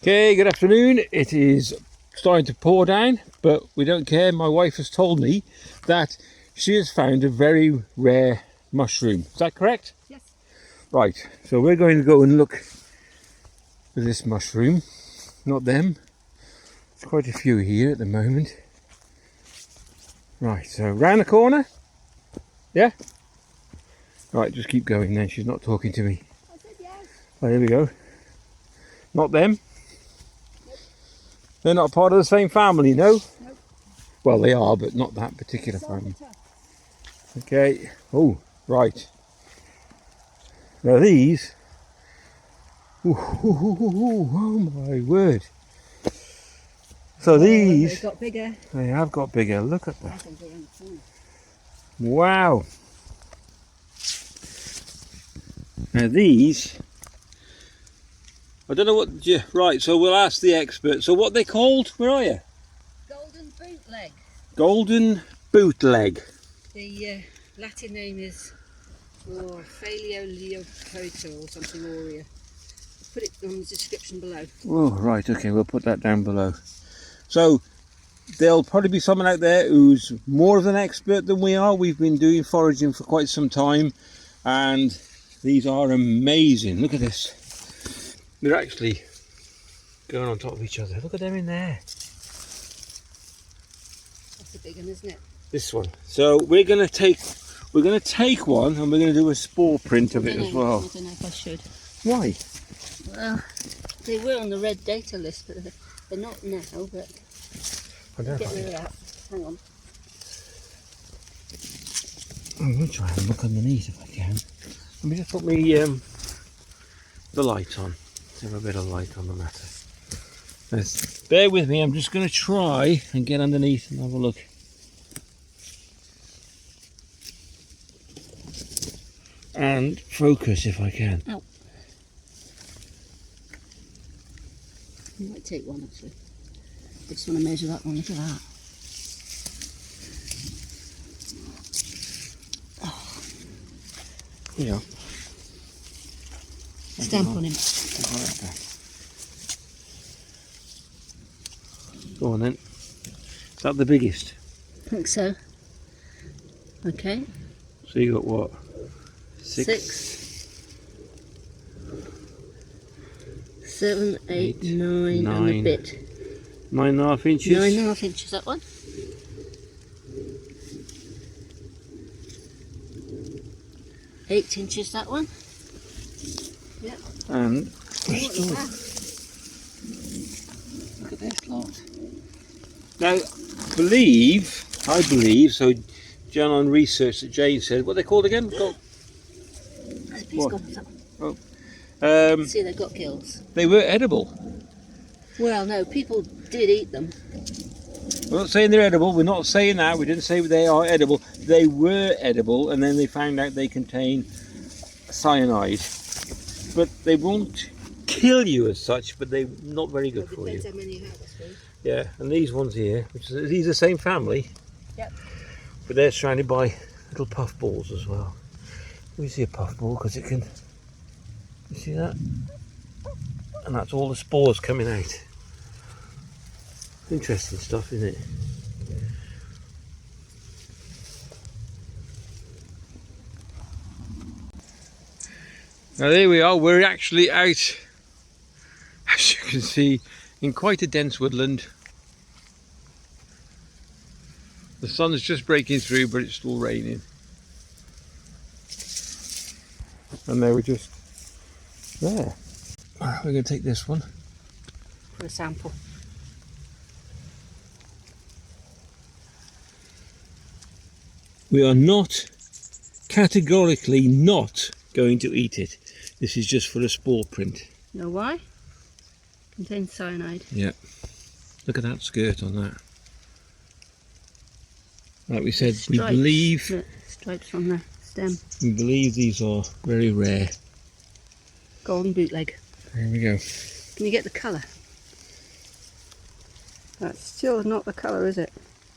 Okay, good afternoon. It is starting to pour down, but we don't care. My wife has told me that she has found a very rare mushroom. Is that correct? Yes. Right, so we're going to go and look for this mushroom. Not them. There's quite a few here at the moment. Right, so round the corner. Yeah? Right, just keep going then. She's not talking to me. I said yes. Oh, here we go. Not them. They're not part of the same family, no? Nope. Well, they are, but not that particular family. Okay. Oh, right. Now these. Oh my word. So these. They've got bigger. They have got bigger. Look at I that. think they're in the corner. Wow. Now these. I don't know what. Right, so we'll ask the expert. So what are they called? Where are you? Golden Bootleg. Golden Bootleg. The Latin name is Phaeolepiota or something aurea. Put it on the description below. Oh, right, okay, we'll put that down below. So, there'll probably be someone out there who's more of an expert than we are. We've been doing foraging for quite some time, and these are amazing. Look at this. They're actually going on top of each other. Look at them in there. That's a big one, isn't it? This one. So we're going to take one, and we're going to do a spore print of it as well. I don't know if I should. Why? Well, they were on the red data list, but they're not now. But I don't get know. rid of that. Hang on. I'm going to try and look underneath if I can. Let me just put me the light on. Let's have a bit of light on the matter. Bear with me, I'm just going to try and get underneath and have a look. And focus if I can. Ow. I might take one actually. I just want to measure that one. Look at that. Yeah. Stamp on him. Go on then. Is that the biggest? I think so. Okay. So you got what? 6, 7, 8, 9 and a bit. 9.5 inches? 9.5 inches, that one. Eight inches, that one. Yep. And Look at this lot. now, I believe, so John on research that Jane said, what are they called again? He's What? got that one. Oh. See, they've got gills. They were edible. Well, no, people did eat them. We're not saying they're edible, we're not saying that, we didn't say they are edible. They were edible, and then they found out they contain cyanide. But they won't kill you as such, but they're not very good for you. Depends how many you have, I suppose. Yeah, and these ones here, these are the same family. Yep. But they're surrounded by little puffballs as well. Let me see a puffball because it can. You see that? And that's all the spores coming out. Interesting stuff, isn't it? Now there we are. We're actually out, as you can see, in quite a dense woodland. The sun's just breaking through, but it's still raining. And they were just there. We're going to take this one. For a sample. We are not, categorically not, going to eat it. This is just for a spore print. Know why? Contains cyanide. Yeah. Look at that skirt on that. Like we said, Stripes. we believe... Look, stripes on the stem. We believe these are very rare. Golden Bootleg. There we go. Can you get the colour? That's still not the colour, is it?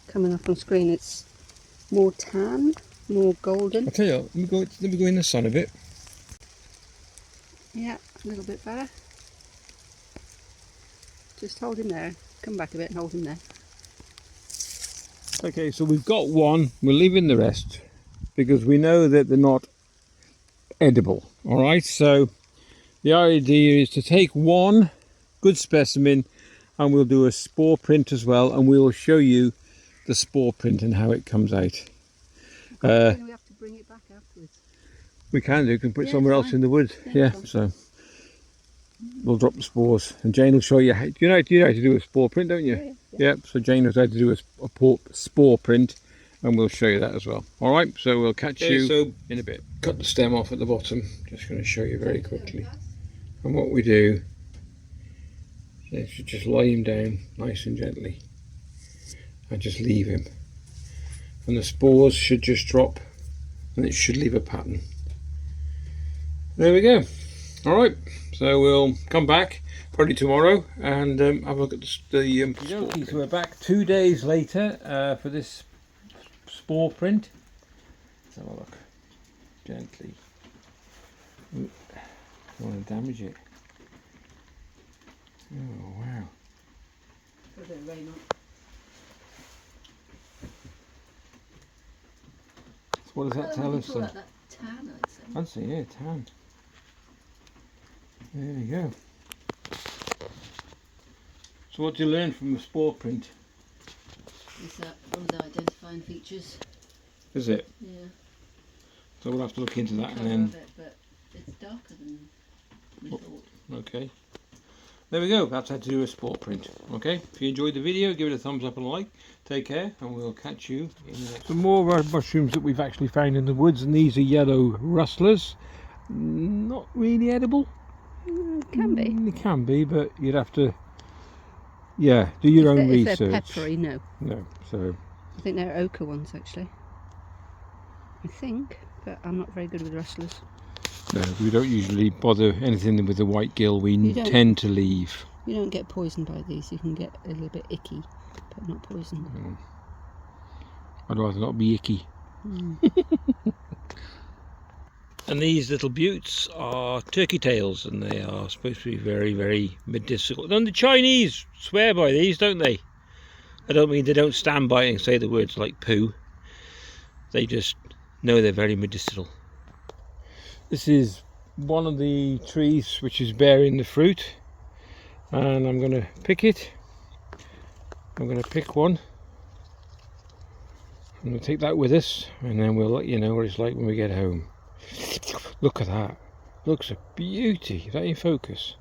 Coming up on screen, it's more tan, more golden. I'll tell you, let me go in the sun a bit. Yeah, a little bit better. Just hold him there. Come back a bit and hold him there. Okay, so we've got one. We're leaving the rest because we know that they're not edible. All right, so the idea is to take one good specimen and we'll do a spore print as well, and we'll show you the spore print and how it comes out. We have to bring it back afterwards. We can do, we can put it Yeah, somewhere else fine. in the woods. Yeah, Yeah, fine. so we'll drop the spores and Jane will show you how, you know how to do a spore print, don't you? Yeah. Yep, so Jane knows how to do a spore print and we'll show you that as well. Alright, so we'll catch you in a bit. Cut the stem off at the bottom, just going to show you very quickly. And what we do is just lay him down nice and gently and just leave him. And the spores should just drop and it should leave a pattern. There we go. Alright, so we'll come back probably tomorrow and have a look at the spore print. So we're back 2 days later for this spore print. Let's have a look. Gently. Ooh, don't want to damage it. Oh wow. So what does that tell us then? That tan, I'd say. I'd say, yeah, tan. There we go. So what do you learn from the spore print? Is that one of the identifying features? Is it? Yeah. So we'll have to look into that Colour and then... of it, but it's darker than we thought. Okay. There we go, that's how to do a spore print. Okay, if you enjoyed the video, give it a thumbs up and a like. Take care, and we'll catch you in the next. Some more mushrooms that we've actually found in the woods, and these are yellow rustlers. Not really edible. Can be. It can be, but you'd have to, yeah, do your own If research. they're peppery, no. No, so I think they're ochre ones actually. I think, but I'm not very good with rustlers. no, we don't usually bother anything with the white gill. We You don't? tend to leave. You don't get poisoned by these. You can get a little bit icky, but not poisoned. I'd rather not be icky. And these little buttes are turkey tails, and they are supposed to be very, very medicinal. And the Chinese swear by these, don't they? I don't mean they don't stand by it and say the words like poo. They just know they're very medicinal. This is one of the trees which is bearing the fruit, and I'm going to pick it. I'm going to pick one. And we'll take that with us, and then we'll let you know what it's like when we get home. Look at that. Looks a beauty. Is that in focus?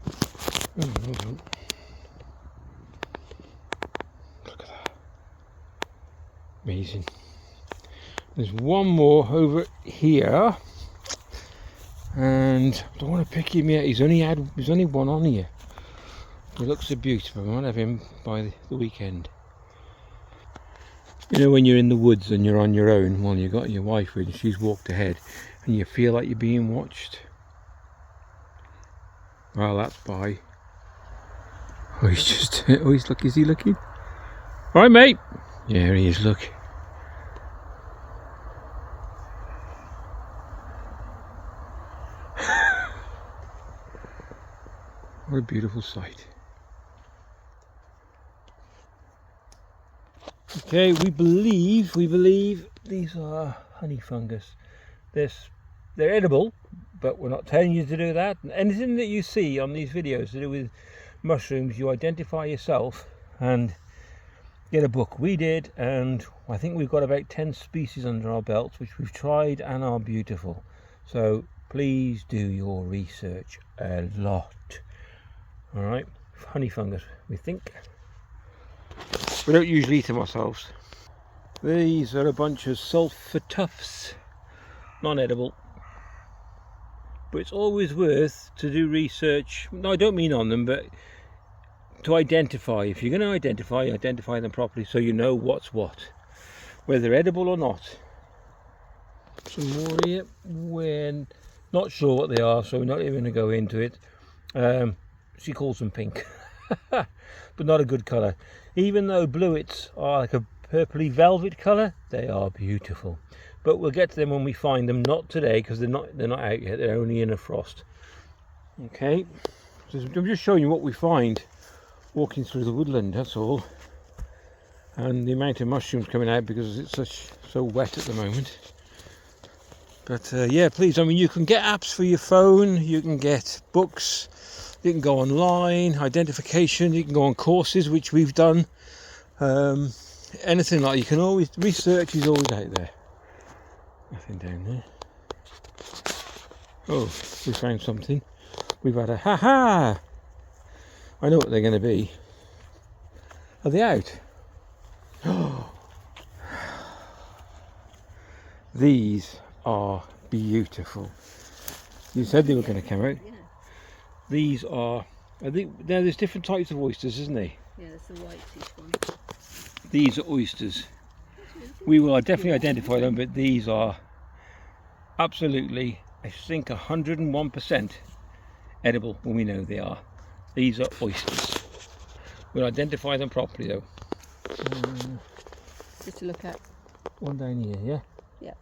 Oh, hold on. Look at that. Amazing. There's one more over here. And I don't want to pick him yet. There's only one on here. He looks so beautiful. I might have him by the weekend. You know, when you're in the woods and you're on your own, well, you've got your wife with you, she's walked ahead, and you feel like you're being watched. Well, that's by. Oh, he's just. Oh, he's look. Is he looking? All right, mate. Yeah, he is. Look. What a beautiful sight. Okay, we believe these are honey fungus. They're edible, but we're not telling you to do that. And anything that you see on these videos to do with mushrooms, you identify yourself and get a book. We did, and I think we've got about 10 species under our belts which we've tried and are beautiful. So please do your research a lot. All right, honey fungus, we think. We don't usually eat them ourselves. These are a bunch of sulphur tufts, non-edible. But it's always worth to do research. No, I don't mean on them, but to identify. If you're going to identify them properly so you know what's what, whether they're edible or not. Some more here. We're not sure what they are, so we're not even going to go into it. She calls them pink, but not a good colour. Even though bluets are like a purpley velvet colour, they are beautiful. But we'll get to them when we find them. Not today, because they're not out yet. They're only in a frost. Okay, so I'm just showing you what we find walking through the woodland, that's all. And the amount of mushrooms coming out because it's so wet at the moment. But yeah, please, I mean, you can get apps for your phone, you can get books, you can go online, identification, you can go on courses, which we've done. Anything like, you can always, research is always out there. Nothing down there. Oh, we found something. We've had a ha-ha! I know what they're going to be. Are they out? These are beautiful. You said they were going to come out. Yeah. These are, I think, now there's different types of oysters, isn't there? Yeah, that's the whitish one. These are oysters. We will definitely identify them, but these are absolutely, I think, 101% edible when we know they are. These are oysters. We'll identify them properly though. Just to look at. One down here, yeah? Yeah.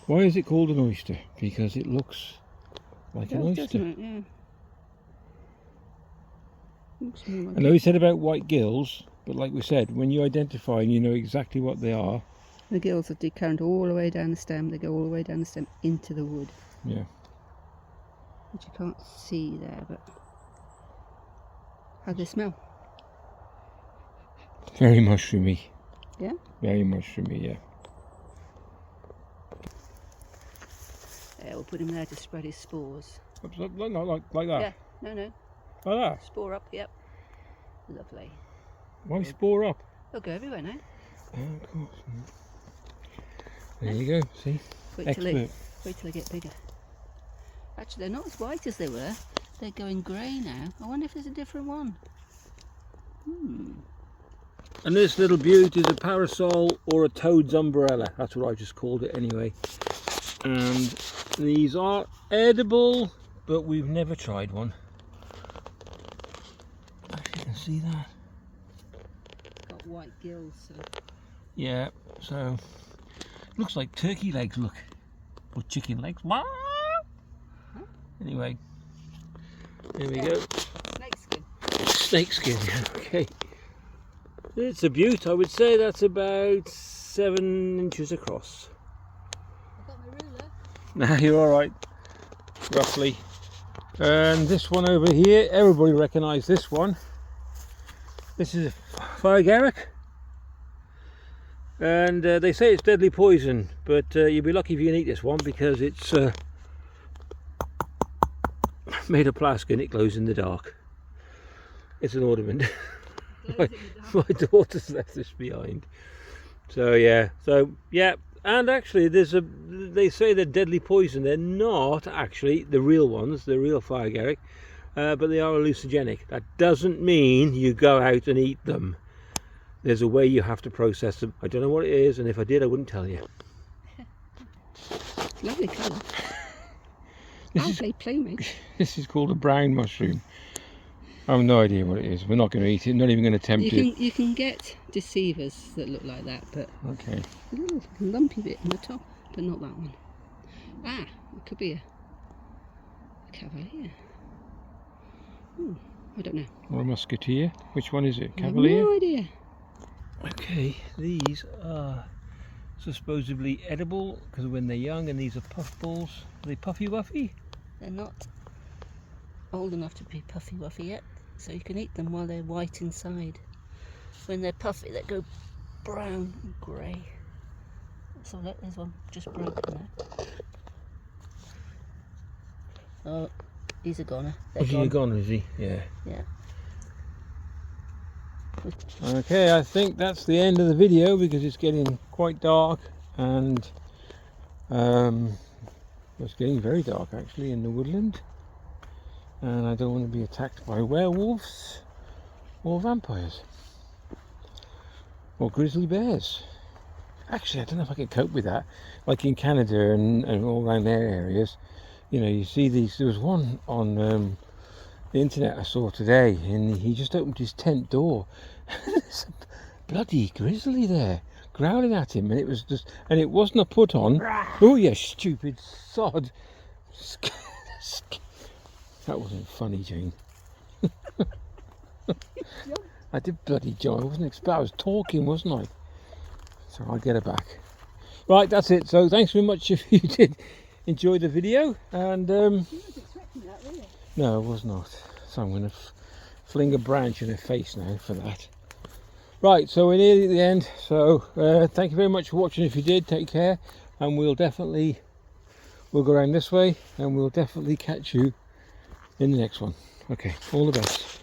Why is it called an oyster? Because it looks like an oyster. Doesn't it? Yeah. Looks more like I know you said about white gills, but like we said, when you identify and you know exactly what they are. the gills are decurrent all the way down the stem. They go all the way down the stem into the wood. Yeah. Which you can't see there, but how do they smell? Very mushroomy. Yeah? Very mushroomy, yeah. Yeah, we'll put him there to spread his spores. Like that? Yeah, no. Like that? Spore up, yep. Lovely. Why spore up? They'll go everywhere now. Oh, of course. There you go, see? Wait till they get bigger. Actually, they're not as white as they were. They're going grey now. I wonder if there's a different one. And this little beaut is a parasol or a toad's umbrella. That's what I just called it anyway. And these are edible, but we've never tried one. Actually, you can see that. Got white gills, so. Yeah, so looks like turkey legs, look, or chicken legs. Huh? Anyway, there we go. Snake skin. Snake skin. Okay. It's a beaut. I would say that's about 7 inches across. I've got my ruler. Nah, you're all right. Roughly. And this one over here, everybody recognise this one. This is a Phaeolepiota. And they say it's deadly poison, but you'll be lucky if you can eat this one because it's made of plastic and it glows in the dark. It's an ornament. My daughter's left this behind. So yeah, and actually they say they're deadly poison. They're not actually the real ones, the real Phaeolepiota, but they are hallucinogenic. That doesn't mean you go out and eat them. There's a way you have to process them. I don't know what it is, and if I did I wouldn't tell you. Lovely colour. I'll play playmate. This is called a brown mushroom. I have no idea what it is. We're not going to eat it. Not even going to attempt it. You can get deceivers that look like that, but Okay. a little lumpy bit in the top, but not that one. Ah, it could be a cavalier. I don't know. Or a musketeer. Which one is it? I have Cavalier? no idea. Okay, these are supposedly edible because when they're young, and these are puffballs. Are they puffy wuffy? They're not old enough to be puffy wuffy yet, so you can eat them while they're white inside. When they're puffy, they go brown and grey. So look, there's one just broken there. Oh, he's a goner. They're Is he a goner, is he? Yeah. Yeah. Okay, I think that's the end of the video because it's getting quite dark and it's getting very dark actually in the woodland, and I don't want to be attacked by werewolves or vampires or grizzly bears. Actually, I don't know if I could cope with that. Like in Canada and all around their areas, you know, you see these. There was one on the internet I saw today, and he just opened his tent door. There's a bloody grizzly there, growling at him, and it was just, and it wasn't a put on. Oh, you stupid sod. That wasn't funny, Jane. I did bloody jump. I wasn't expecting. I was talking, wasn't I? So I'll get her back. Right, that's it. So thanks very much if you did enjoy the video. And You weren't expecting that, were you? no, I was not. So I'm going to fling a branch in her face now for that. Right, so we're nearly at the end. So thank you very much for watching. If you did, take care, and we'll go around this way, and we'll definitely catch you in the next one. Okay, all the best.